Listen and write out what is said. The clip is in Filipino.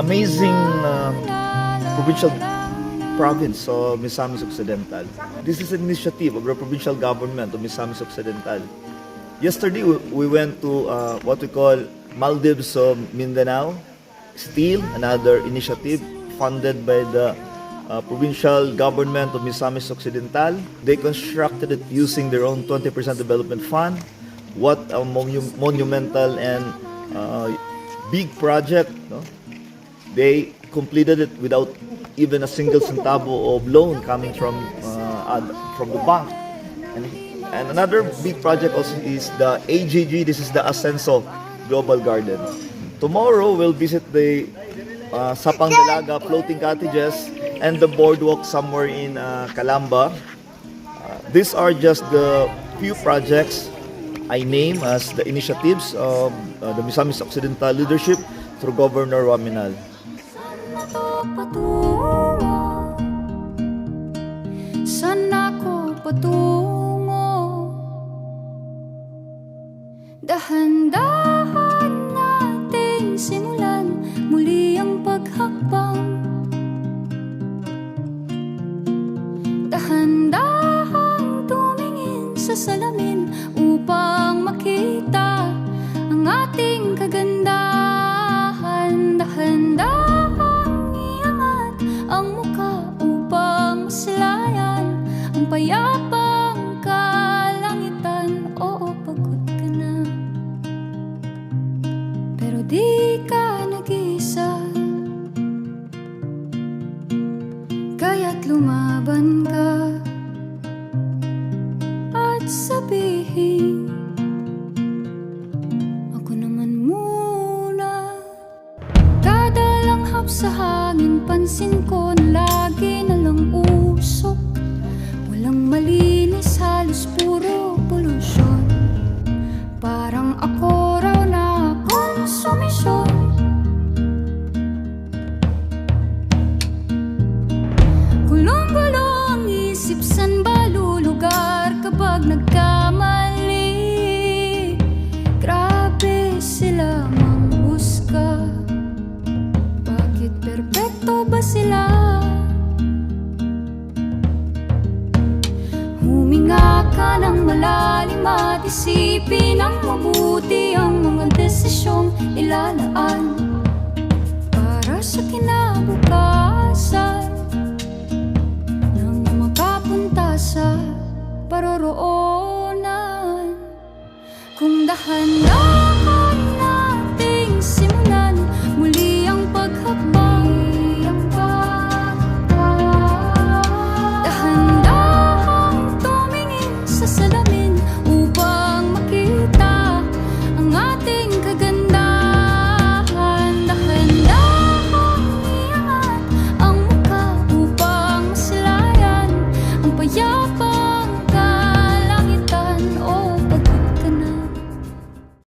amazing provincial province of Misamis Occidental. This is an initiative of the provincial government of Misamis Occidental. Yesterday, we went to what we call Maldives of Mindanao, still another initiative funded by the provincial government of Misamis Occidental. They constructed it using their own 20% development fund. What a monumental and big project, no? They completed it without even a single centavo of loan coming from the bank. And another big project also is the AGG. This is the Ascenso Global Garden. Tomorrow we'll visit the Sapang Dalaga floating cottages and the boardwalk somewhere in Calamba. These are just the few projects I name as the initiatives of the Misamis Occidental leadership through Governor Raminal. Saan ako patungo? Dahan-dahan nating simulan muli ang paghakbang. Dahan-dahang tumingin sa salamin upang makita ang ating kagandahan. Dahan-dahang iangat ang muka upang masilayan ang payapang kalangitan. Oo, pagod ka na, pero di ka nag-isa, kaya't lumaban ka at sabihin, ako naman muna. Kada langhap sa hangin, pansin ko na lagi na lang usok. Walang malinis, halos puro polusyon. Parang ako raw na konsumisyon. Gulong-gulo ang isip, san ba lulugar kapag nagkamali? Grabe sila manghusga, bakit perpekto ba sila? Huminga ka ng malalim at isipin ng mabuti ang mga desisyong ilalaan para sa kinabukasan nang makapunta sa paroroonan. Kung dahan-dahan